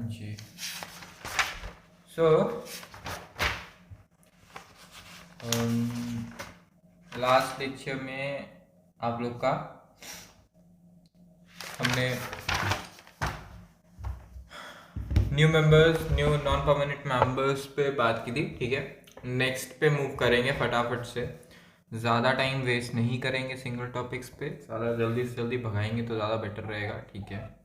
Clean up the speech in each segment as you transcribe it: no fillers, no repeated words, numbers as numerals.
जी। So last lecture में आप लोग का हमने new members, new non permanent members पे बात की थी। ठीक है, नेक्स्ट पे मूव करेंगे फटाफट से, ज़्यादा टाइम वेस्ट नहीं करेंगे सिंगल टॉपिक्स पे, ज़्यादा जल्दी से जल्दी भगाएंगे तो ज़्यादा बेटर रहेगा। ठीक है,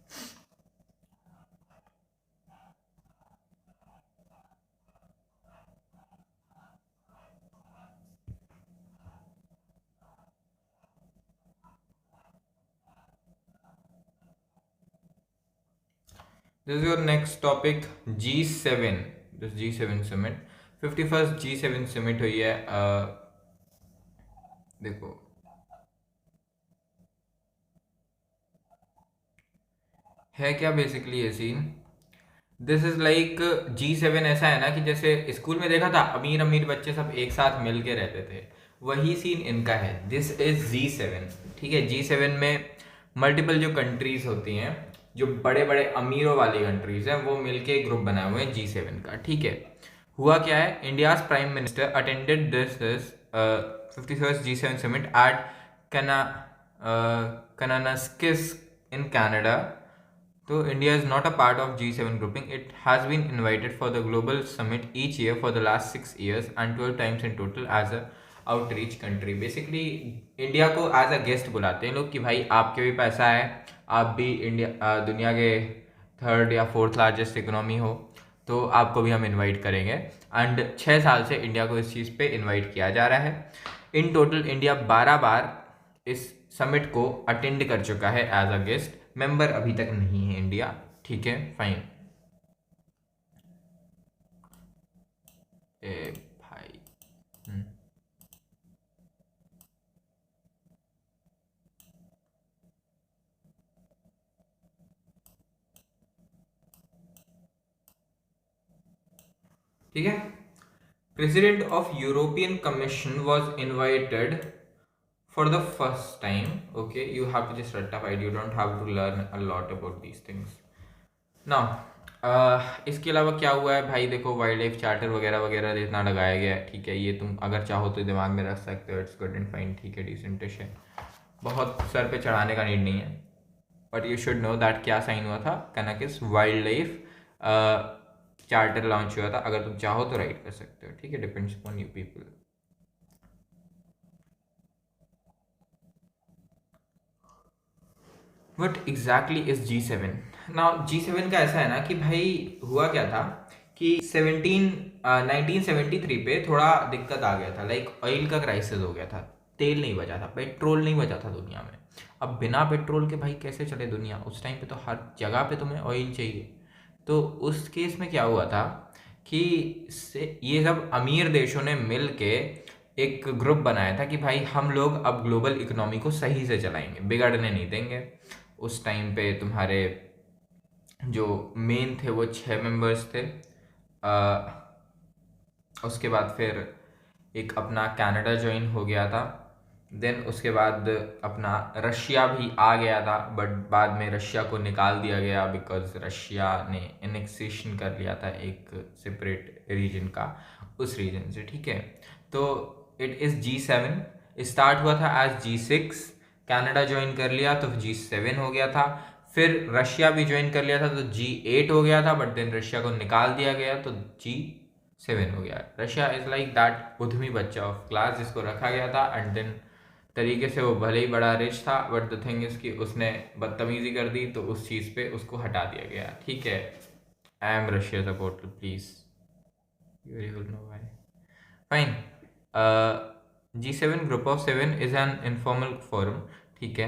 this is your next topic G7। This G7 summit, 51st G7 summit हुई है। देखो है क्या बेसिकली ये scene, this is like G7 ऐसा है ना कि जैसे स्कूल में देखा था अमीर अमीर बच्चे सब एक साथ मिल के रहते थे, वही सीन इनका है। This is G7। ठीक है, G7 में मल्टीपल जो कंट्रीज होती हैं, जो बड़े बड़े अमीरों वाली कंट्रीज हैं, वो मिलके ग्रुप बनाए हुए हैं G7 का। ठीक है, हुआ क्या है, India's prime minister attended this 51st G7 summit at Kananaskis in Canada. So India is not a part of G7 grouping. It has been invited for the global summit each year for the last 6 years and 12 times in total as a outreach country. Basically India को as a guest बुलाते हैं लोग कि भाई आपके भी पैसा है, आप भी इंडिया दुनिया के 3rd या 4th लार्जेस्ट इकोनॉमी हो, तो आपको भी हम इनवाइट करेंगे। एंड 6 साल से इंडिया को इस चीज़ पे इनवाइट किया जा रहा है। इन टोटल इंडिया 12 बार इस समिट को अटेंड कर चुका है एज अ गेस्ट, मेंबर अभी तक नहीं है इंडिया। ठीक है, फाइन। ए भाई ठीक है, president of European commission was invited for the first time. Okay, you have to just rectify, you don't have to learn a lot about these things now. इसके अलावा क्या हुआ है भाई, देखो वाइल्ड लाइफ चार्टर वगैरह वगैरह जितना लगाया गया है, ठीक है, ये तुम अगर चाहो तो दिमाग में रख सकते हो, इट्स गुड एंड फाइन। ठीक है, डिसेंटिश है, बहुत सर पे चढ़ाने का नीड नहीं है, but you should know that क्या साइन हुआ था, कनाकिस वाइल्ड लाइफ चार्टर लॉन्च हुआ था। अगर तुम चाहो तो राइट कर सकते हो, ठीक है, depends upon you people. What exactly is G7 now. G7 का ऐसा है ना कि भाई हुआ क्या था कि 1973 पे थोड़ा दिक्कत आ गया था, लाइक ऑयल का क्राइसिस हो गया था, तेल नहीं बचा था, पेट्रोल नहीं बचा था दुनिया में। अब बिना पेट्रोल के भाई कैसे चले दुनिया, उस टाइम पे तो हर जगह पे तुम्हें ऑयल चाहिए। तो उस केस में क्या हुआ था कि ये सब अमीर देशों ने मिल के एक ग्रुप बनाया था कि भाई हम लोग अब ग्लोबल इकोनॉमी को सही से चलाएंगे, बिगड़ने नहीं देंगे। उस टाइम पे तुम्हारे जो मेन थे वो 6 मेंबर्स थे। उसके बाद फिर एक अपना कनाडा ज्वाइन हो गया था, देन उसके बाद अपना रशिया भी आ गया था, बट बाद में रशिया को निकाल दिया गया बिकॉज रशिया ने एनेक्सेशन कर लिया था एक सेपरेट रीजन का, उस रीजन से। ठीक है, तो इट इज़ G7। स्टार्ट हुआ था एज G6, कनाडा ज्वाइन कर लिया तो G7 हो गया था, फिर रशिया भी ज्वाइन कर लिया था तो G8 हो गया था, बट देन रशिया को निकाल दिया गया तो G7 हो गया। रशिया इज लाइक दैट उद्यमी बच्चा ऑफ क्लास जिसको रखा गया था, एंड देन तरीके से वो भले ही बड़ा रिच था, बट द थिंग इज कि उसने बदतमीजी कर दी तो उस चीज़ पे उसको हटा दिया गया। ठीक है, I am Russia supporter please, you will know why. Fine, G7 group of 7 is an informal forum. ठीक है,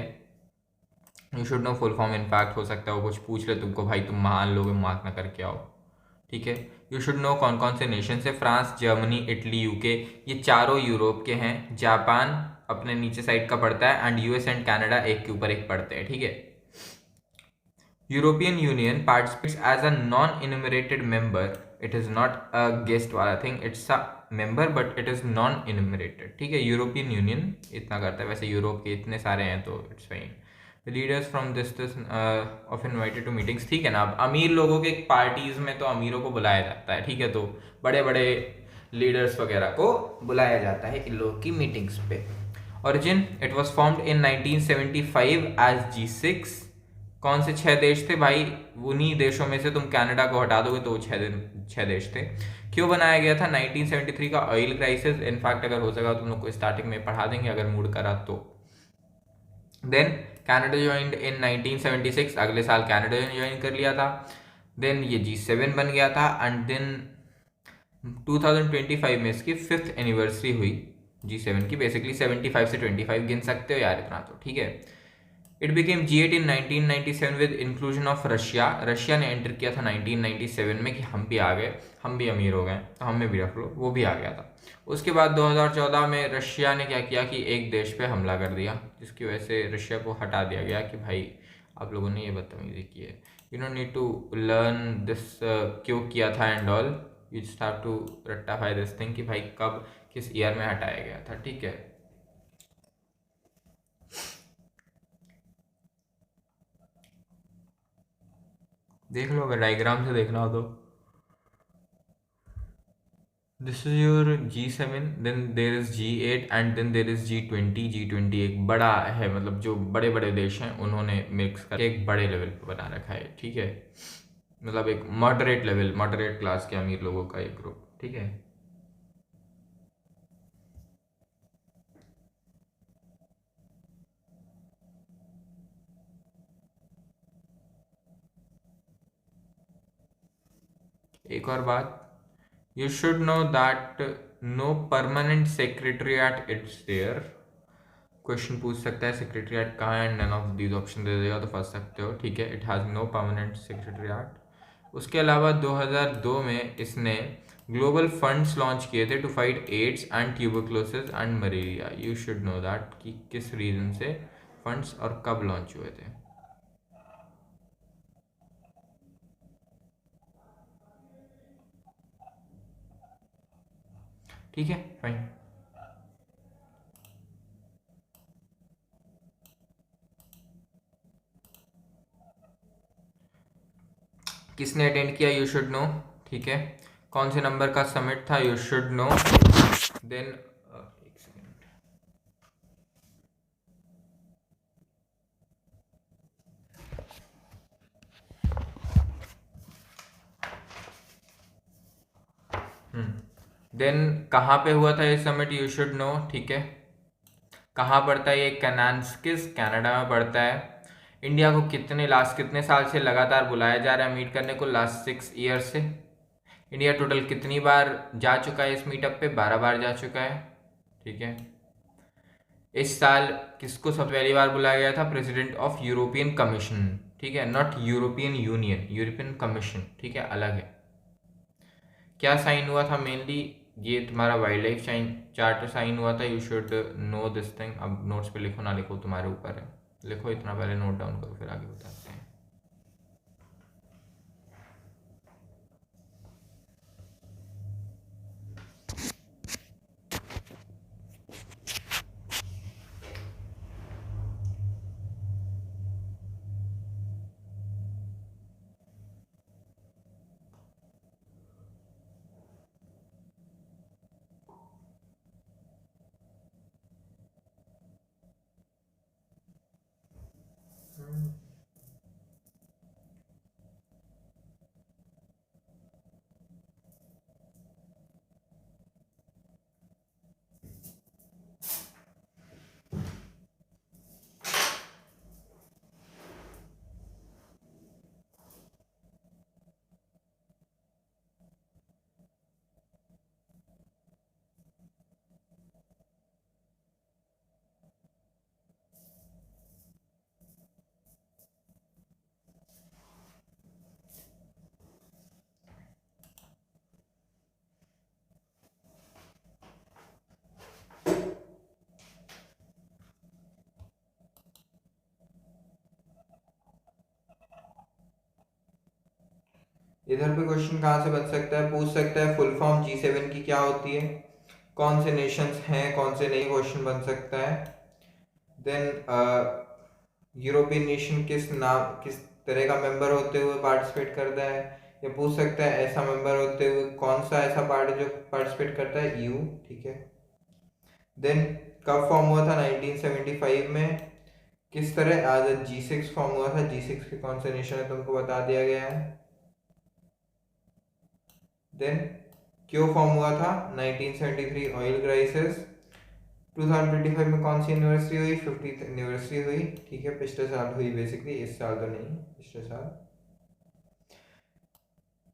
you should no full form, in fact हो सकता है वो कुछ पूछ ले तुमको, भाई तुम महान लोग मार्क ना करके आओ। ठीक है, यू शुड नो कौन कौन से नेशन से, फ्रांस, जर्मनी, इटली, यूके, ये चारों यूरोप के हैं। जापान अपने नीचे साइड का पड़ता है, एंड यूएस एंड कनाडा एक के ऊपर एक पड़ते हैं। ठीक है, European Union participates as a non enumerated member, it is not a guest वाला thing, it's a member but it is non enumerated. ठीक है, यूरोपियन यूनियन इतना करता है, वैसे यूरोप के इतने सारे हैं तो it's fine. Leaders from this of invited to meetings, ठीक है ना। अब अमीर लोगों के पार्टीज में तो अमीरों को बुलाया जाता है, ठीक है, तो बड़े बड़े लीडर्स वगैरह को बुलाया जाता है इन लोगों की मीटिंग्स पे। Origin, it was formed in 1975 as G6। कौन से 6 देश थे भाई? उन्हीं देशों में से तुम कनाडा को हटा दोगे तो वो 6 देश थे। क्यों बनाया गया था? 1973 का ऑयल क्राइसिस। इनफैक्ट अगर हो सका तुम लोग को स्टार्टिंग में पढ़ा देंगे अगर मूड करा तो। देन कनाडा ज्वाइंड इन 1976, अगले साल कनाडा ने ज्वाइन कर लिया था। देन ये G7 बन गया था एंड देन 2025 में इसकी 5th एनिवर्सरी हुई G7 की। बेसिकली 75 से 25 गिन सकते हो यार इतना तो, ठीक है। It became G8 in 1997 with inclusion of Russia. Russia ने एंटर किया था 1997 में कि हम भी आ गए, हम भी अमीर हो गए तो हमें भी रख लो, वो भी आ गया था। उसके बाद 2014 में रशिया ने क्या किया कि एक देश पे हमला कर दिया, जिसकी वजह से रशिया को हटा दिया गया कि भाई आप लोगों ने ये बदतमीजी की है, you don't need to learn this क्यों किया था and all, you just have to rectify this thing कि भाई कब किस ईयर में हटाया गया था, ठीक है। देख लो अगर डायग्राम से देखना हो तो। This is your G7, then there is G8 and then there is G20। G20 एक बड़ा है, मतलब जो बड़े बड़े देश हैं उन्होंने मिक्स करके एक बड़े लेवल पे बना रखा है, ठीक है। मतलब एक मॉडरेट लेवल, मॉडरेट क्लास के अमीर लोगों का एक ग्रुप, ठीक है। एक और बात, you should know that no permanent secretariat it's there। Question पूछ सकता है सेक्रेटरीट कहाँ है, नन ऑफ दीज ऑप्शन दे देगा तो फंस सकते हो, ठीक है। It has no permanent secretariat. उसके अलावा 2002 में इसने ग्लोबल फंड्स लॉन्च किए थे to fight AIDS and tuberculosis and malaria. You should know that कि किस रीजन से फंड्स और कब लॉन्च हुए थे, ठीक है, फाइन। किसने अटेंड किया? यू शुड नो, ठीक है। कौन से नंबर का समिट था? You should no. देन एक सेकेंड, देन कहाँ पे हुआ था ये समिट? यू शुड नो, ठीक है। कहाँ पड़ता है ये? कैनान्स्किस, कनाडा में पड़ता है। इंडिया को कितने साल से लगातार बुलाया जा रहा है मीट करने को? लास्ट 6 ईयर से। इंडिया टोटल कितनी बार जा चुका है इस मीटअप पे? 12 बार जा चुका है, ठीक है। इस साल किसको सबसे पहली बार बुलाया गया था? प्रेसिडेंट ऑफ यूरोपियन कमीशन, ठीक है, not European union, European commission, ठीक है, अलग है। क्या साइन हुआ था मेनली? ये तुम्हारा वाइल्ड लाइफ चार्टर साइन हुआ था। You should know this thing. अब नोट्स पे लिखो ना लिखो तुम्हारे ऊपर है, लिखो इतना पहले, नोट डाउन करो फिर आगे बताते हैं। इधर पे क्वेश्चन कहाँ से बन सकता है? पूछ सकता है फुल फॉर्म G7 की क्या होती है, कौन से नेशंस हैं, कौन से नहीं, क्वेश्चन बन सकता है। देन यूरोपियन नेशन किस तरह का मेंबर होते हुए पार्टिसिपेट करता है, या पूछ सकता है ऐसा मेंबर होते हुए कौन सा ऐसा पार्ट जो पार्टिसिपेट करता है, यू। ठीक है। देन कब फॉर्म हुआ था 1975 में, किस तरह आज G6 फॉर्म हुआ था, G6 के कौन से नेशन है तुमको बता दिया गया है। देन क्यों फॉर्म हुआ था 1973 ऑयल क्राइसिस। 2025 में कौन सी एनिवर्सरी हुई, 50th एनिवर्सरी हुई। ठीक है, पिछले साल हुई बेसिकली, इस साल तो नहीं, पिछले साल।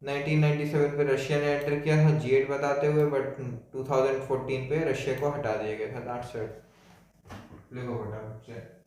1997 पे रशिया ने एंटर किया था G8 बताते हुए, बट 2014 पे रशिया को हटा दिया गया था। That's it. लिखो फटाफट से।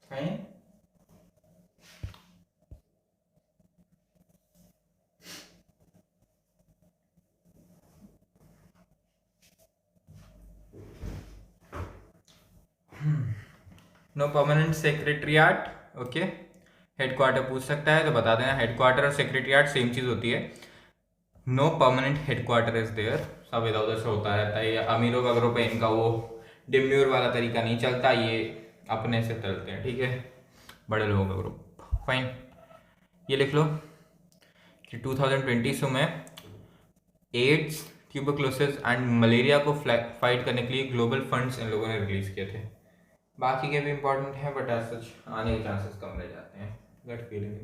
कहीं नो परमानेंट सेक्रेटरियाट। ओके, हेडक्वार्टर पूछ सकता है तो बता देना, हेडक्वार्टर और सेक्रेटरियाट सेम चीज़ होती है। No permanent headquarter is there, सब इधर उधर से होता रहता है। ये अमीरों का ग्रुप है, इनका वो डिम्यूर वाला तरीका नहीं चलता, ये अपने से चलते हैं। ठीक है, बड़े लोगों का ग्रुप। फाइन, ये लिख लो कि 2020 में एड्स, ट्यूबरक्लोसिस एंड मलेरिया को फाइट करने के लिए ग्लोबल फंड्स इन लोगों ने रिलीज किए थे। बाकी के भी इंपॉर्टेंट हैं, बट एज सच आने के चांसेस कम रह जाते हैं। Gut feeling.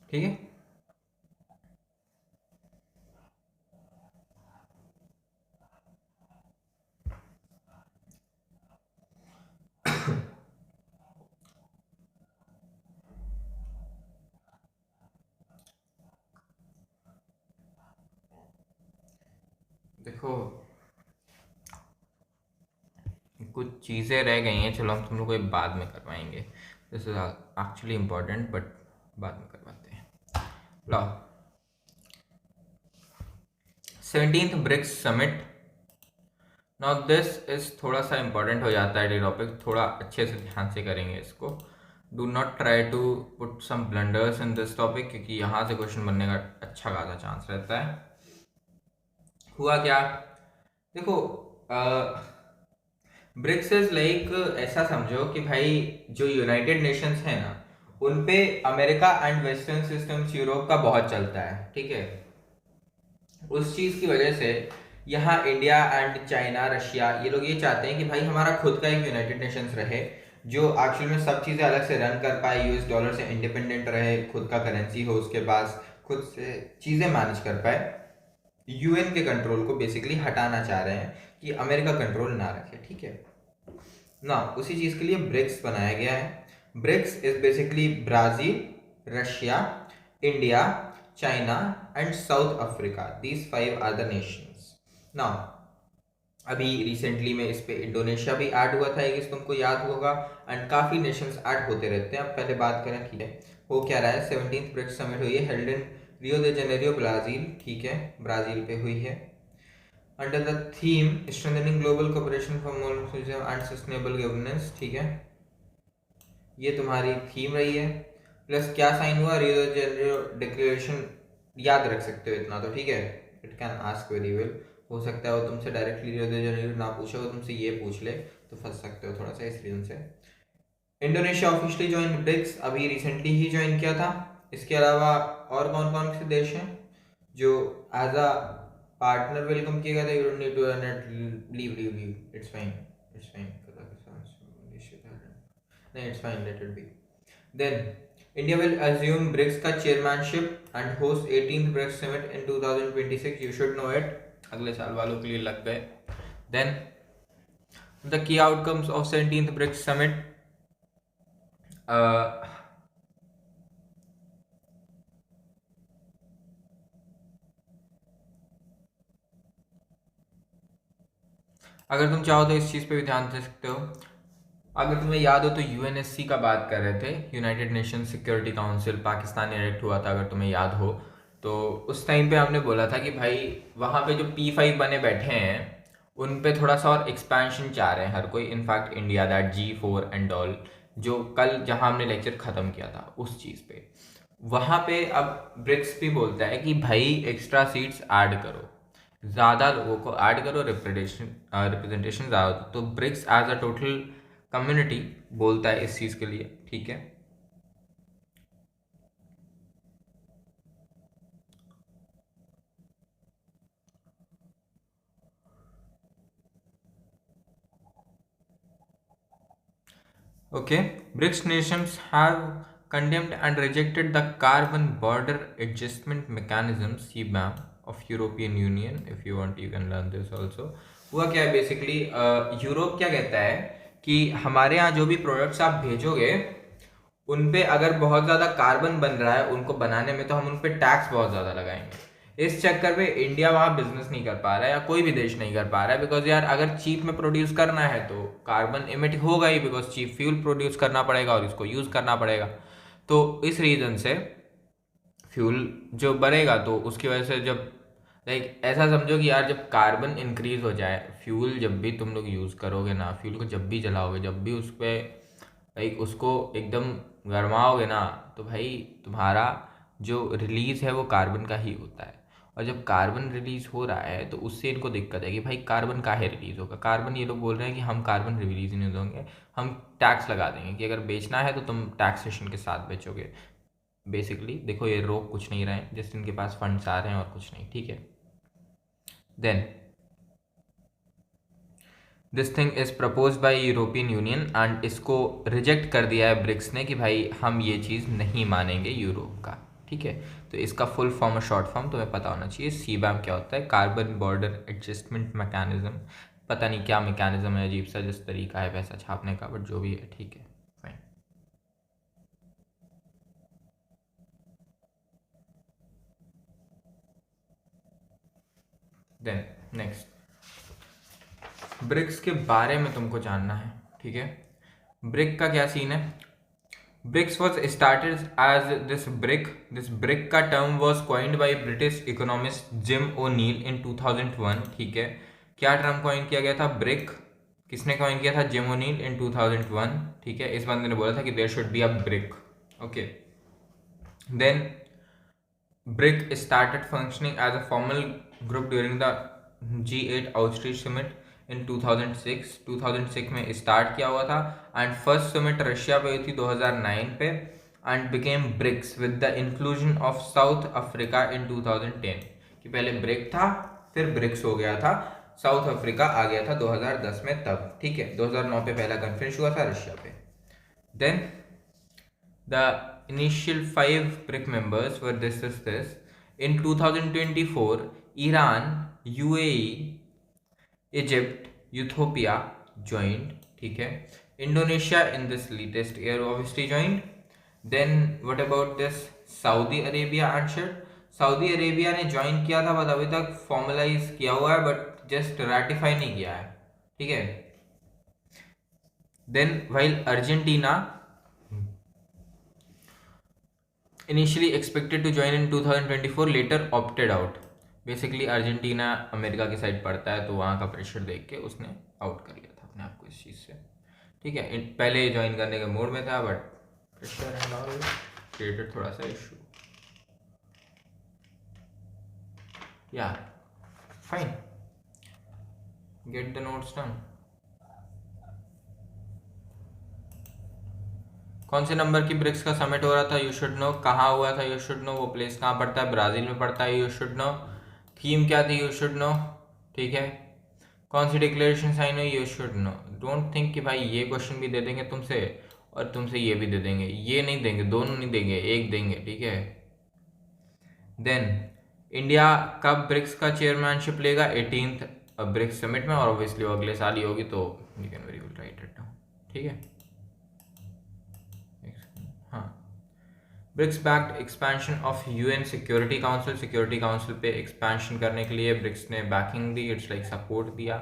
ठीक है, देखो कुछ चीज़ें रह गई हैं, चलो हम तुम लोग को बाद में करवाएंगे। This is actually important, but बाद में करवाते हैं। लो, 17th BRICS summit. Now this is थोड़ा सा इम्पोर्टेंट हो जाता है, ये टॉपिक थोड़ा अच्छे से ध्यान से करेंगे इसको। Do not try to put some blunders in this topic, क्योंकि यहाँ से क्वेश्चन बनने का अच्छा खासा चांस रहता है। हुआ क्या, देखो ब्रिक्स इज लाइक, ऐसा समझो कि भाई जो यूनाइटेड नेशंस है ना, उन पे America and western systems Europe का बहुत चलता है। ठीक है, उस चीज की वजह से यहाँ इंडिया एंड चाइना, रशिया, ये लोग ये चाहते हैं कि भाई हमारा खुद का एक यूनाइटेड नेशंस रहे, जो एक्चुअल में सब चीज़ें अलग से रन कर पाए, यूएस डॉलर से इंडिपेंडेंट रहे, खुद का करेंसी हो उसके पास, खुद से चीज़ें मैनेज कर पाए। यूएन के कंट्रोल को बेसिकली हटाना चाह रहे हैं कि अमेरिका कंट्रोल ना रखे। ठीक है ना, उसी चीज़ के लिए ब्रिक्स बनाया गया है। BRICS is basically Brazil, Russia, India, China and South Africa. These 5 are the nations. Now अभी रिसेंटली में इस पे इंडोनेशिया भी ऐड हुआ था, ये तुमको याद होगा, एंड काफ़ी नेशंस ऐड होते रहते हैं। अब पहले बात करें, ठीक है, हो क्या रहा है। 17th ब्रिक्स समिट हुई है, held in Rio they Janeiro Brazil, ठीक है, ब्राज़ील पे हुई है, under the theme strengthening global cooperation for more and sustainable governance, ठीक है, ये तुम्हारी थीम रही है। प्लस क्या साइन हुआ, रियो दे जेनेरियो डिक्लेरेशन, याद रख सकते हो इतना तो, ठीक है। It can ask very well, हो सकता है वो तुमसे डायरेक्टली रियो दे जेनेरियो ना पूछे, वो तुमसे ये पूछ ले, तो फंस सकते हो थोड़ा सा इस रीजन से। इंडोनेशिया ऑफिशियली ज्वाइन ब्रिक्स, अभी रिसेंटली ही ज्वाइन किया था। इसके अलावा और कौन कौन से देश हैं जो एज अ पार्टनर वेलकम किए गए थे? You don't need to leave leave leave, it's fine, it's fine, नहीं it's fine, let it be. Then India will assume BRICS का chairmanship and host 18th BRICS summit in 2026, you should know it, अगले साल वालों के लिए लग गए। Then the की outcomes of 17th BRICS summit, अगर तुम चाहो तो इस चीज़ पे भी ध्यान दे सकते हो। अगर तुम्हें याद हो तो यूएनएससी का बात कर रहे थे, United nation security council, Pakistan elect हुआ था, अगर तुम्हें याद हो तो उस टाइम पे हमने बोला था कि भाई वहाँ पे जो P5 बने बैठे हैं उन पे थोड़ा सा और एक्सपेंशन चाह रहे हैं हर कोई, in fact India, that G4 and all, जो कल जहाँ हमने लेक्चर ख़त्म किया था उस चीज़ पे, वहाँ पे अब ब्रिक्स भी बोलता है कि भाई एक्स्ट्रा सीट्स ऐड करो, ज़्यादा लोगों को ऐड करो, रिप्रेजेंटेशन ज़्यादा, तो BRICS as a total community बोलता है इस चीज़ के लिए, ठीक है। Okay, BRICS nations have condemned and rejected the Carbon Border Adjustment Mechanism (CBAM) of European Union. If you want, you can learn this also. हुआ क्या है बेसिकली, यूरोप क्या कहता है कि हमारे यहाँ जो भी प्रोडक्ट्स आप भेजोगे उन पे अगर बहुत ज़्यादा कार्बन बन रहा है उनको बनाने में, तो हम उन पे टैक्स बहुत ज़्यादा लगाएंगे। इस चक्कर में इंडिया वहाँ बिजनेस नहीं कर पा रहा है, या कोई भी देश नहीं कर पा रहा है, बिकॉज यार अगर चीप में प्रोड्यूस करना है तो कार्बन इमिट होगा ही, बिकॉज चीप फ्यूल प्रोड्यूस करना पड़ेगा और इसको यूज़ करना पड़ेगा। तो इस रीज़न से फ्यूल जो बढ़ेगा तो उसकी वजह से, जब लाइक ऐसा समझो कि यार जब कार्बन इंक्रीज हो जाए, फ्यूल जब भी तुम लोग यूज़ करोगे ना, फ्यूल को जब भी जलाओगे, जब भी उस पर लाइक उसको एकदम गरमाओगे ना, तो भाई तुम्हारा जो रिलीज़ है वो कार्बन का ही होता है। और जब कार्बन रिलीज़ हो रहा है तो उससे इनको दिक्कत है कि भाई कार्बन काहे रिलीज़ होगा, कार्बन, ये लोग बोल रहे हैं कि हम कार्बन रिलीज़ नहीं देंगे, हम टैक्स लगा देंगे कि अगर बेचना है तो तुम टैक्सेशन के साथ बेचोगे। बेसिकली देखो, ये रोक कुछ नहीं रहे हैं, जस्ट इनके पास फंड्स आ रहे हैं और कुछ नहीं, ठीक है। Then this thing is propose by European Union and इसको रिजेक्ट कर दिया है ब्रिक्स ने कि भाई हम ये चीज़ नहीं मानेंगे यूरोप का, ठीक है। तो इसका फुल फॉर्म और शॉर्ट फॉर्म तुम्हें पता होना चाहिए। CBAM क्या होता है? कार्बन बॉर्डर एडजस्टमेंट मैकेनिज्म, पता नहीं क्या मैकेनिज्म है, अजीब सा जिस तरीका है पैसा छापने का, बट जो भी है, ठीक है, फाइन। देन नेक्स्ट, ब्रिक्स के बारे में तुमको जानना है, ठीक है। ब्रिक का क्या सीन है? BRICS was started as this BRIC का term was coined by British economist Jim O'Neill in 2001, ठीक है। क्या टर्म कॉइन किया गया था? ब्रिक किसने कॉइन किया था? जिम ओनील इन 2001, ठीक है। इस बंदे ने बोला था कि there should be a BRIC, okay. Then BRIC started functioning as a formal group during the G8 Outreach Summit in 2006। 2006 में स्टार्ट किया हुआ था एंड फर्स्ट समिट रशिया पे हुई थी 2009 पे, and became BRICS with the inclusion of South Africa in 2010। कि पहले ब्रिक था फिर ब्रिक्स हो गया था, साउथ अफ्रीका आ गया था 2010 में तब, ठीक है। 2009 पे पहला कॉन्फ्रेंस हुआ था रशिया पे। Then the initial 5 BRIC members were this. In 2024, Iran, UAE, Egypt, Ethiopia joined, ठीक है। Indonesia in this latest year obviously joined. Then what about this Saudi Arabia and shit? Saudi Arabia ने join किया था but अभी तक formalise किया हुआ है, बट जस्ट रैटिफाई नहीं किया है, ठीक है। Then while Argentina initially expected to join in 2024 later opted out। Basically Argentina America की साइड पड़ता है, तो वहाँ का प्रेशर देख के उसने आउट कर लिया था अपने आप को इस चीज़ से, ठीक है। पहले ज्वाइन करने के मूड में था but pressure and all created थोड़ा सा इशू। या fine, get the notes done. कौन से नंबर की ब्रिक्स का समिट हो रहा था? You should no. कहाँ हुआ था? You should no. वो प्लेस कहाँ पड़ता है? ब्राज़ील में पड़ता है। You should no. थीम क्या थी? यू शुड नो, ठीक है। कौन सी डिक्लेरेशन साइन हुई? You should no. Don't think कि भाई ये क्वेश्चन भी दे देंगे तुमसे और तुमसे ये भी दे देंगे, ये नहीं देंगे, दोनों नहीं देंगे, एक देंगे, ठीक है। देन इंडिया कब ब्रिक्स का चेयरमैनशिप लेगा? 18th ब्रिक्स समिट में, और ऑब्वियसली वो अगले साल ही होगी, तो you can very good write it down, ठीक है। हाँ, BRICS backed expansion of UN security council. Security council पे एक्सपेंशन करने के लिए ब्रिक्स ने बैकिंग दी, इट्स लाइक सपोर्ट दिया।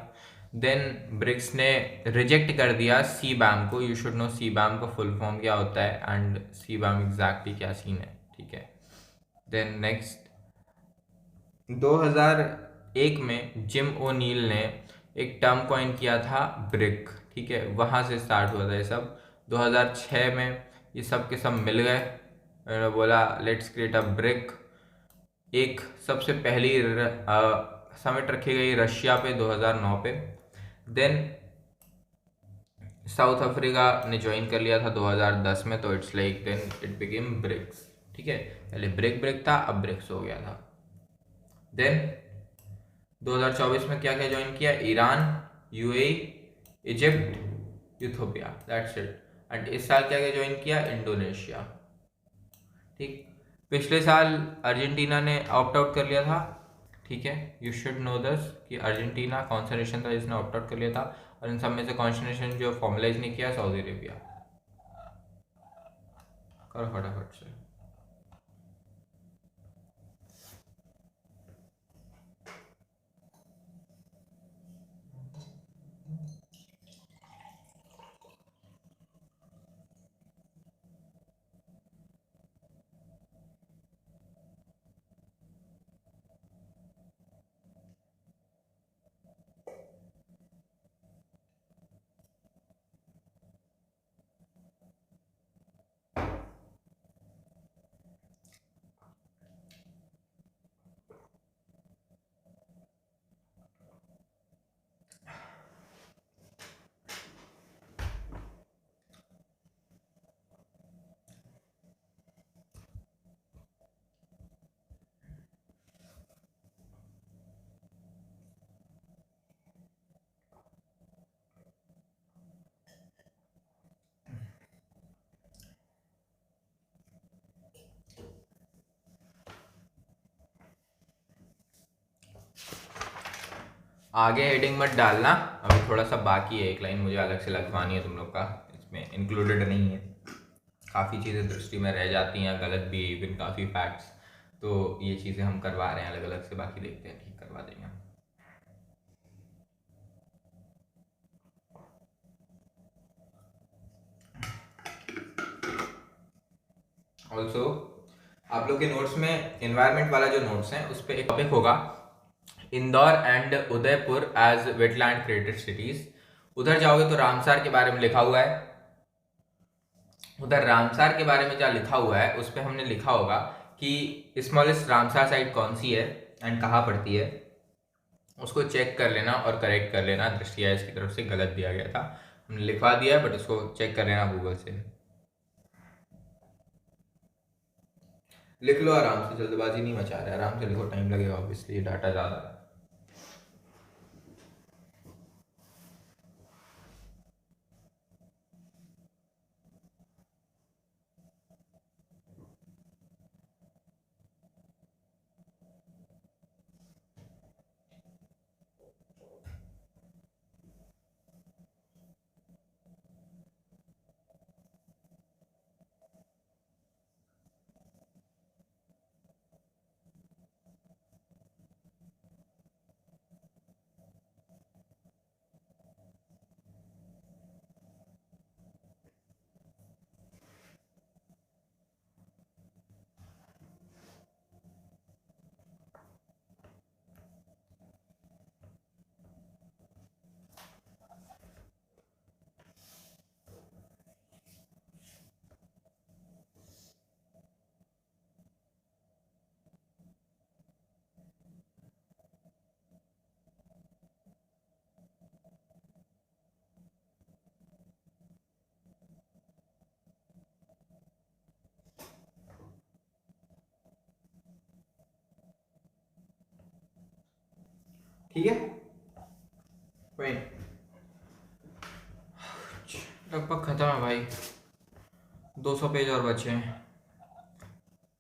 देन ब्रिक्स ने रिजेक्ट कर दिया सी बैम को। You should know CBAM का फुल फॉर्म क्या होता है एंड सी बैम एग्जैक्टली क्या सीन है, ठीक है। देन नेक्स्ट 2001 में जिम ओनील ने एक टर्म कॉइन किया था ब्रिक, ठीक है, वहाँ से स्टार्ट हुआ था ये सब। 2006 में ये सब के सब मिल गए, उन्होंने बोला लेट्स क्रिएट अ ब्रिक। एक सबसे पहली समिट रखी गई रशिया पे 2009 पे। देन साउथ अफ्रीका ने ज्वाइन कर लिया था 2010 में, तो it's like then it became BRICS, ठीक है। पहले ब्रिक था, अब ब्रिक्स हो गया था। देन 2024 में क्या क्या ज्वाइन किया? Iran, UAE, Egypt, Ethiopia, that's it. And इस साल क्या क्या ज्वाइन किया? इंडोनेशिया, ठीक। पिछले साल अर्जेंटीना ने ऑप्ट आउट कर लिया था, ठीक है। यू शुड नो दिस कि अर्जेंटीना कौन सा नेशन था जिसने ऑप्ट आउट कर लिया था, और इन सब में से कौन सा नेशन जो फॉर्मलाइज नहीं किया? Saudi Arabia. करो फटाफट से। आगे हेडिंग मत डालना, अभी थोड़ा सा बाकी है, एक लाइन मुझे अलग से लगवानी है तुम लोग का, इसमें इंक्लूडेड नहीं है। काफ़ी चीज़ें दृष्टि में रह जाती हैं, गलत भी, इवन काफ़ी फैक्ट्स, तो ये चीज़ें हम करवा रहे हैं अलग अलग से, बाकी देखते हैं, ठीक करवा देंगे। ऑल्सो आप लोग के नोट्स में एनवायरनमेंट वाला जो नोट्स हैं उस पर एक टॉपिक होगा, Indore and Udaipur as wetland created cities. उधर जाओगे तो रामसार के बारे में लिखा हुआ है, उधर रामसार के बारे में क्या लिखा हुआ है उस पर हमने लिखा होगा कि स्मॉलेस्ट रामसार साइट कौन सी है एंड कहाँ पड़ती है, उसको चेक कर लेना और करेक्ट कर लेना। दृष्टि की तरफ से गलत दिया गया था, हमने लिखवा दिया है, बट उसको चेक कर लेना गूगल से। लिख लो आराम से, जल्दबाजी नहीं मचा रहे, आराम से लिखो, टाइम लगेगा ऑब्वियसली, डाटा ज़्यादा है। ठीक है, वही लगभग खत्म है भाई, 200 पेज और बचे हैं,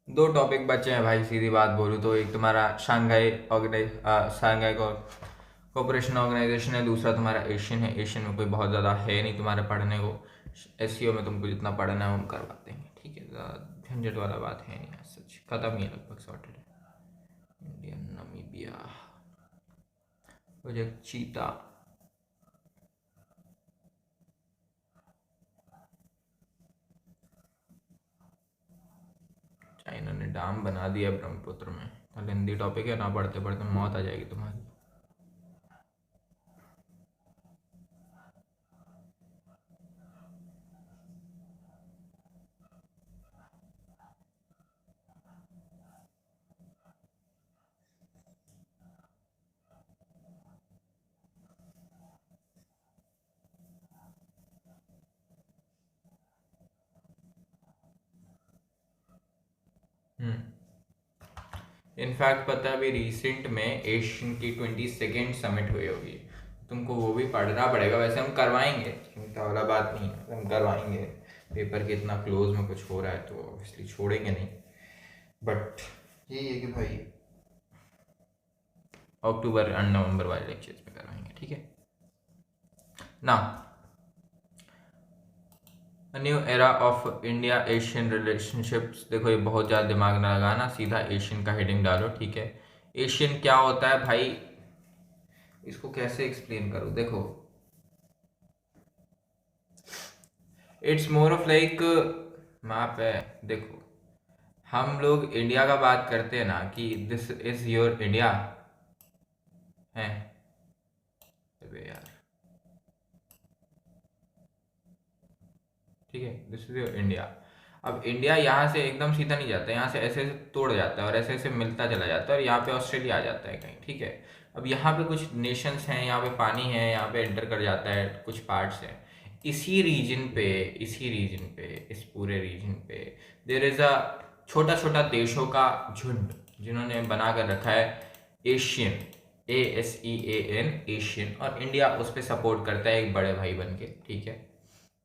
2 टॉपिक बचे हैं भाई। सीधी बात बोलूँ तो एक तुम्हारा शांघाई कोऑपरेशन ऑर्गेनाइजेशन है, दूसरा तुम्हारा एशियन है। एशियन में कोई बहुत ज़्यादा है नहीं तुम्हारे पढ़ने को, एससीओ में तुमको जितना पढ़ना है हम करवा देंगे, ठीक है, ज़्यादा झंझट वाला बात है नहीं, सच खत्म ही है, लगभग सॉर्टेड है। इंडियन नामीबिया प्रोजेक्ट चीता, चाइना ने डैम बना दिया ब्रह्मपुत्र में। कल हिंदी टॉपिक है ना, पढ़ते पढ़ते मौत आ जाएगी तुम्हारी। इनफैक्ट पता है अभी रिसेंट में एशियन की 22nd समिट हुई होगी, तुमको वो भी पढ़ना पड़ेगा। वैसे हम करवाएंगे, चिंता वाला बात नहीं है, हम करवाएंगे। पेपर के इतना क्लोज में कुछ हो रहा है तो ऑब्वियसली छोड़ेंगे नहीं, बट यही है कि भाई अक्टूबर एंड नवंबर वाले लेक्चर्स में करवाएंगे, ठीक है ना। New era of India Asian relationships, देखो ये बहुत ज़्यादा दिमाग ना लगाना, सीधा एशियन का हेडिंग डालो, ठीक है। एशियन क्या होता है भाई, इसको कैसे एक्सप्लेन करूँ, देखो it's more of like map है। देखो हम लोग इंडिया का बात करते हैं ना कि दिस इज योर इंडिया है, अबे यार, ठीक है, दिस इज योर इंडिया। अब इंडिया यहाँ से एकदम सीधा नहीं जाता है, यहाँ से ऐसे ऐसे तोड़ जाता है और ऐसे ऐसे मिलता चला जाता है, और यहाँ पे ऑस्ट्रेलिया आ जाता है कहीं, ठीक है। अब यहाँ पे कुछ नेशंस हैं, यहाँ पे पानी है, यहाँ पे एंटर कर जाता है, कुछ पार्ट्स हैं इसी रीजन पे, इस पूरे रीजन पे देर इज़ अ छोटा छोटा देशों का झुंड जिन्होंने बना कर रखा है एशियन, ASEAN एशियन, और इंडिया उस पर सपोर्ट करता है एक बड़े भाई बन के, ठीक है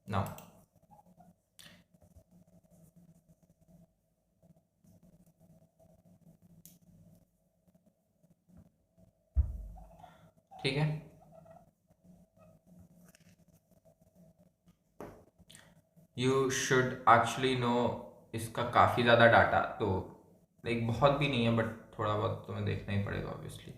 ना। ठीक है, यू शुड एक्चुअली नो इसका काफ़ी ज़्यादा डाटा, तो लाइक बहुत भी नहीं है बट थोड़ा बहुत तुम्हें देखना ही पड़ेगा ऑब्वियसली।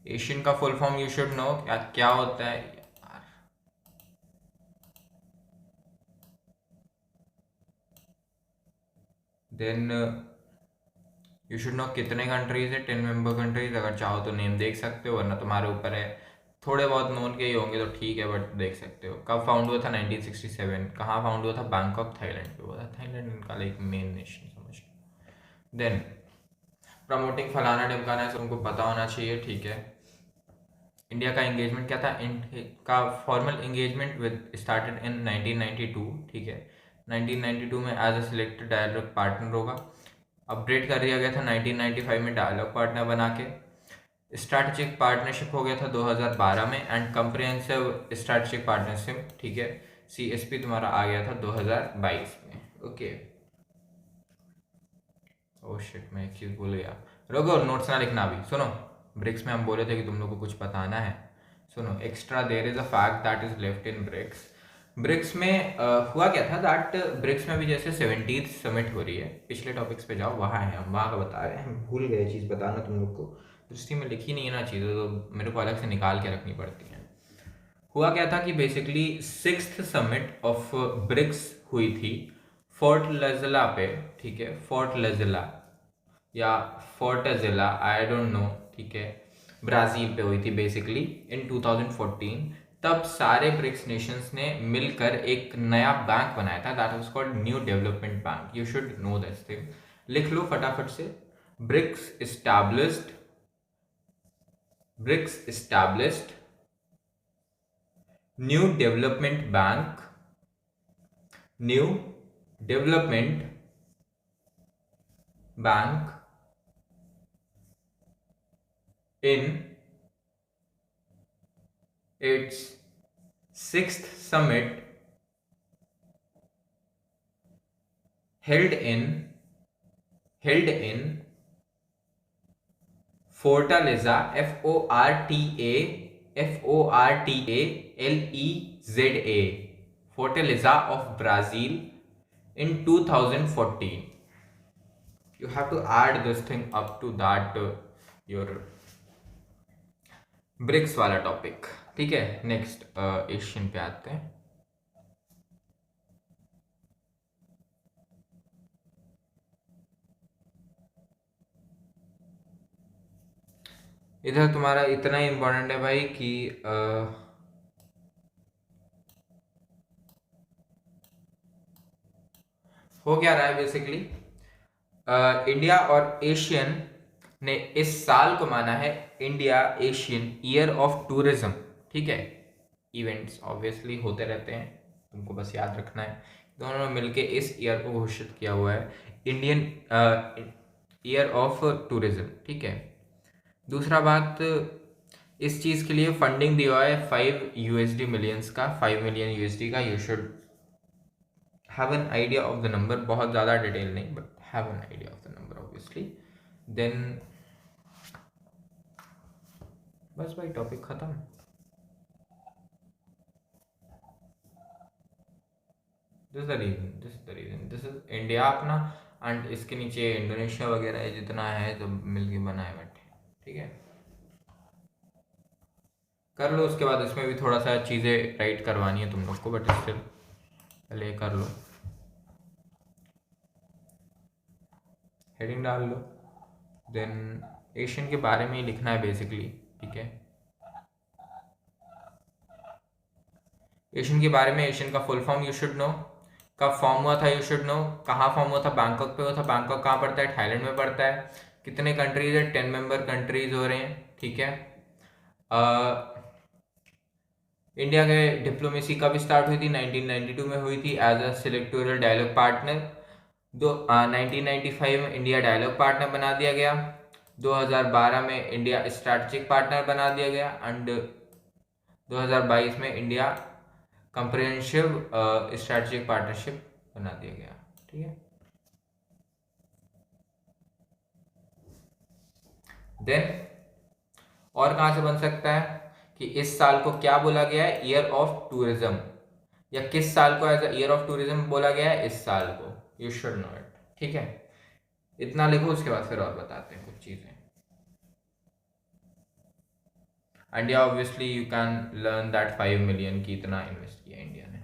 एशियन का full form you should no क्या क्या होता है यार। देन यू शुड नो कितने कंट्रीज है, 10 मेंबर कंट्रीज, अगर चाहो तो नेम देख सकते हो, वरना तुम्हारे ऊपर है। थोड़े बहुत नोन के ही होंगे तो ठीक है, बट देख सकते हो। कब फाउंड हुआ था, 1967। कहाँ फाउंड हुआ था, बैंकॉक थाईलैंड पे हुआ था। थाईलैंड इनका लाइक मेन नेशन समझ लो। देन प्रमोटिंग फलाना ढिमकाना है, तुमको पता होना चाहिए, ठीक है। इंडिया का एंगेजमेंट क्या था, का formal engagement with started in 1992, ठीक है। 1992 में as a selected dialogue partner होगा, अपग्रेड कर दिया गया था 1995 में डायलॉग पार्टनर बना के। स्ट्रैटेजिक पार्टनरशिप हो गया था 2012 में, एंड कंप्रिहेंसिव स्ट्रैटेजिक पार्टनरशिप, ठीक है, CSP तुम्हारा आ गया था 2022 में, ओके। ओह शिट, मैं एक चीज़ भूल गया, रुको, नोट्स ना लिखना अभी, सुनो। ब्रिक्स में हम बोले थे कि तुम लोग को कुछ बताना है, सुनो। Extra there is a fact that is left in BRICS. BRICS में हुआ क्या था, दैट ब्रिक्स में भी जैसे 70th समिट हो रही है, पिछले टॉपिक्स पे जाओ, वहाँ है, हम वहाँ का बता रहे हैं। हम भूल गए चीज़ बताना तुम लोग को, दृष्टि में लिखी नहीं है ना चीज़ें, तो मेरे को अलग से निकाल के रखनी पड़ती हैं। हुआ क्या था कि basically 6th summit of BRICS हुई थी फोर्ट लजला पे, ठीक है, फोर्ट लजला या फोर्टाजिला, आई डोंट नो, ठीक है, ब्राज़ील पे हुई थी बेसिकली इन 2014। तब सारे ब्रिक्स नेशंस ने मिलकर एक नया बैंक बनाया था, that was called new development bank. You should know this thing, लिख लो फटाफट से। BRICS established new development bank, new development bank in its sixth summit held in Fortaleza, Fortaleza, Fortaleza of Brazil in 2014. You have to add this thing up to that your BRICS वाला topic. ठीक है, next Asian पे आते हैं। इधर तुम्हारा इतना important है भाई कि हो क्या रहा है बेसिकली, इंडिया और एशियन ने इस साल को माना है India Asian year of tourism. ठीक है, इवेंट्स ऑब्वियसली होते रहते हैं, तुमको बस याद रखना है। दोनों ने मिलके इस ईयर को घोषित किया हुआ है इंडियन ईयर ऑफ टूरिज्म। ठीक है, दूसरा बात, इस चीज़ के लिए फंडिंग दिया हुआ है 5 USD मिलियंस का, 5 मिलियन USD का। You should have an idea of the number, बहुत ज़्यादा डिटेल नहीं, but have an idea of the number obviously. Then बस भाई टॉपिक खत्म। दिस इज इंडिया अपना, एंड इसके नीचे इंडोनेशिया वगैरह जितना है तो मिलके बनाए बैठे। ठीक है, कर लो, उसके बाद इसमें भी थोड़ा सा चीज़ें राइट करवानी है तुम लोग को, बट स्टिल पहले कर लो, हेडिंग डाल लो। देन एशियन के बारे में ही लिखना है बेसिकली। ठीक है, एशियन के बारे में, एशियन का full form you should no, कब फॉर्म हुआ था यू शुड नो, कहाँ फॉर्म हुआ था, बैंकॉक पे हुआ था। बैंकॉक कहाँ पड़ता है? थाईलैंड में पड़ता है। कितने कंट्रीज है? 10 मेंबर कंट्रीज हो रहे हैं। ठीक है, इंडिया के डिप्लोमेसी कब स्टार्ट हुई थी? 1992 में हुई थी एज अ सिलेक्टोरल डायलॉग पार्टनर। 1995 में इंडिया डायलॉग पार्टनर बना दिया गया। 2012 में इंडिया स्ट्रैटेजिक पार्टनर बना दिया गया, एंड 2022 में इंडिया कंप्रिहेंसिव स्ट्रैटेजिक पार्टनरशिप बना दिया गया। ठीक है, देन और कहाँ से बन सकता है कि इस साल को क्या बोला गया है? ईयर ऑफ टूरिज्म, या किस साल को एज ईयर ऑफ टूरिज्म बोला गया है? इस साल को। You should know it. ठीक है, इतना लिखो, उसके बाद फिर और बताते हैं कुछ चीजें। India obviously you can learn that 5 million की इतना इन्वेस्ट किया इंडिया ने।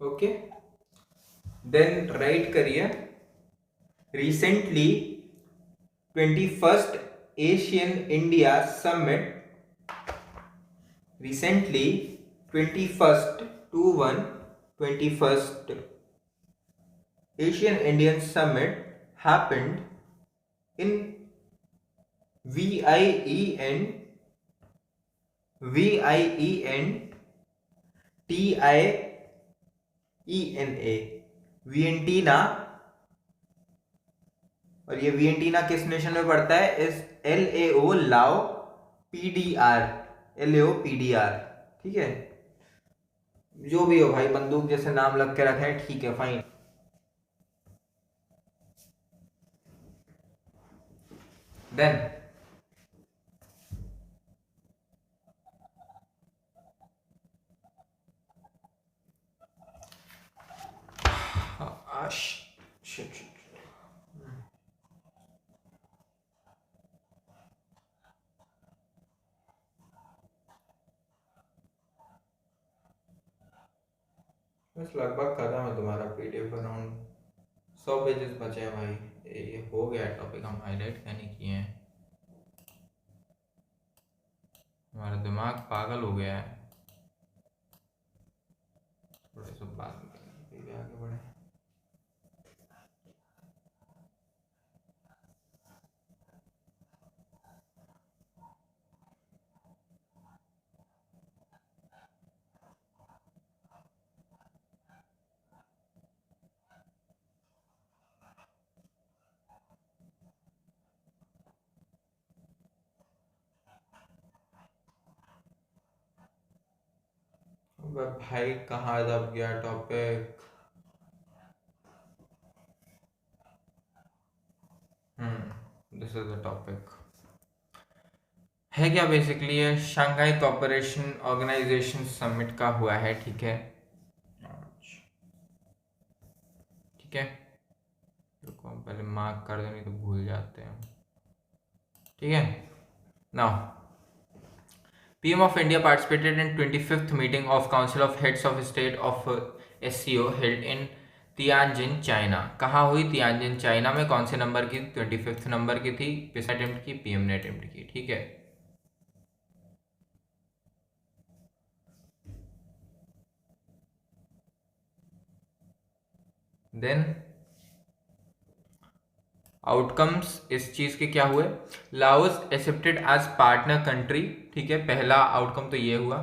ओके, देन राइट करिए recently 21st Asian India summit, recently 21st 21st Asian Indian Summit happened in VIEN TIENA वियंटीना, और ये वियंटीना किस नेशन में पड़ता है? इस LAO लाओ PDR, LAO PDR, ठीक है, जो भी हो भाई, बंदूक जैसे नाम लग के रखे हैं, ठीक है, फाइन। देन बस लगभग खत्म है तुम्हारा PDF अराउंड 100 पेजेस बचे हैं भाई, ये हो गया टॉपिक, हम हाईलाइट क्या नहीं किए हैं, हमारा दिमाग पागल हो गया है, थोड़े सब बात में आगे बढ़े। भाई कहाँ दब गया topic? This is the topic है क्या बेसिकली, ये शंघाई कोऑपरेशन ऑर्गेनाइजेशन समिट का हुआ है, ठीक है, ठीक है, रुको हम पहले मार्क कर दें, नहीं तो भूल जाते हैं, ठीक है। Now PM of India participated in 25th meeting of Council of Heads of State of SCO held in Tianjin China. कहाँ हुई? तियानजिन चाइना में। कौन से नंबर की? 25th नंबर की थी। किसने अटेम्प्ट की? PM ने अटेम्प्ट की, ठीक है। देन आउटकम्स इस चीज के क्या हुए? Laos accepted as partner country, ठीक है, पहला आउटकम तो ये हुआ।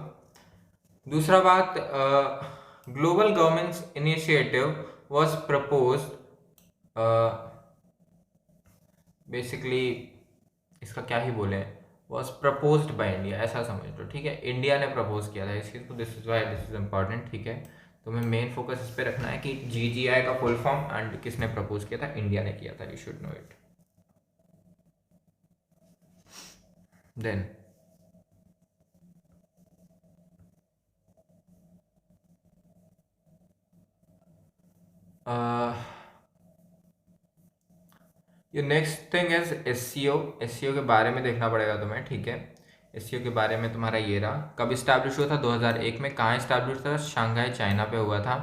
दूसरा बात, global governance initiative was proposed, basically इसका क्या ही बोले, वाज प्रपोज्ड बाय इंडिया, ऐसा समझ लो, ठीक है, इंडिया ने प्रपोज किया था इस चीज़ को, this is why this is important, ठीक है। तो हमें मेन फोकस इस पे रखना है कि GGI का फुल फॉर्म एंड किसने प्रपोज किया था? इंडिया ने किया था, you should know it. Then ये next thing is SCO। SCO के बारे में देखना पड़ेगा तुम्हें, ठीक है। SCO के बारे में तुम्हारा ये रहा, कब इस्टेब्लिश हुआ था? 2001 में। कहाँ इस्टेब्लिश था? शंघाई चाइना पे हुआ था।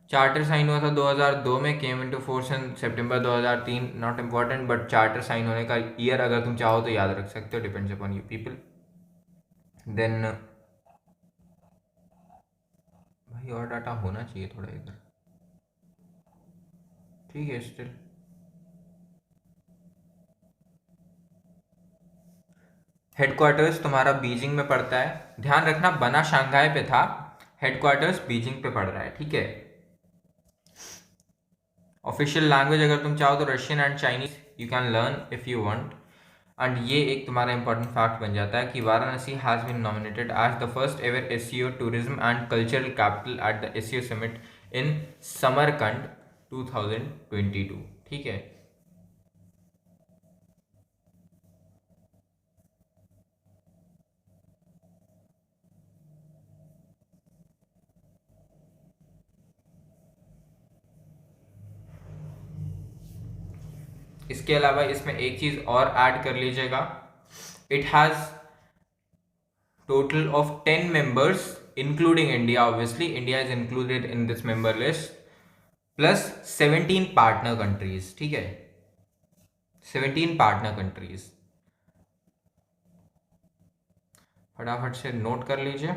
चार्टर साइन हुआ था 2002 में, केम इनटू फोर्स इन सितंबर 2003, not important, but charter sign होने का ईयर अगर तुम चाहो तो याद रख सकते हो, depends upon you people. Then भाई और डाटा होना चाहिए थोड़ा इधर, ठीक है। स्टिल हेडक्वार्टर्स तुम्हारा बीजिंग में पड़ता है, ध्यान रखना, बना शंघाई पे था, हेडक्वार्टर्स बीजिंग पे पड़ रहा है, ठीक है। ऑफिशियल लैंग्वेज अगर तुम चाहो तो Russian and Chinese you can learn if you want. And ये एक तुम्हारा इंपॉर्टेंट फैक्ट बन जाता है कि Varanasi has been nominated as the first ever SCO tourism and cultural capital at the SCO summit in Samarkand 2022, ठीक है। इसके अलावा इसमें एक चीज और ऐड कर लीजिएगा, it has total of 10 members including India, obviously India is included in this member list, plus 17 partner countries. ठीक है, 17 पार्टनर कंट्रीज, फटाफट से नोट कर लीजिए।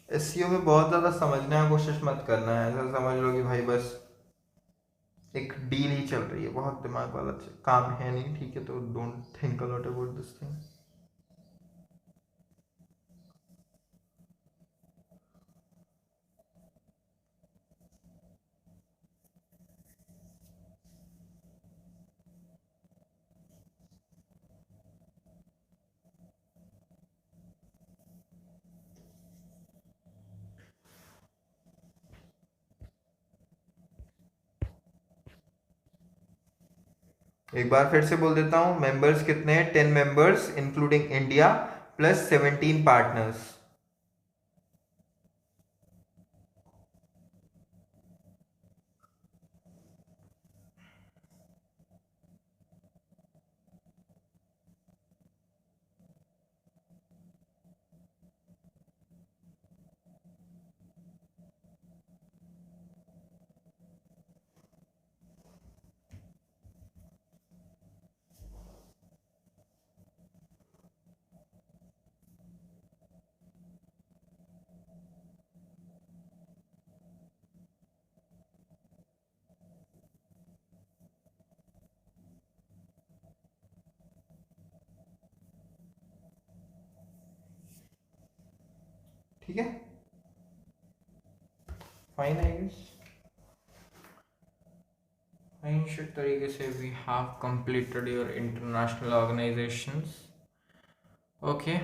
एसईओ में बहुत ज़्यादा समझने की कोशिश मत करना है, ऐसा समझ लो कि भाई बस एक डील ही चल रही है, बहुत दिमाग वाला काम है नहीं, ठीक है? तो don't think a lot about this thing. एक बार फिर से बोल देता हूँ, मेंबर्स कितने हैं? 10 members including India plus 17 partners. ठीक है, फाइन आई गेस। निश्चित तरीके से we have completed your international organisations. Okay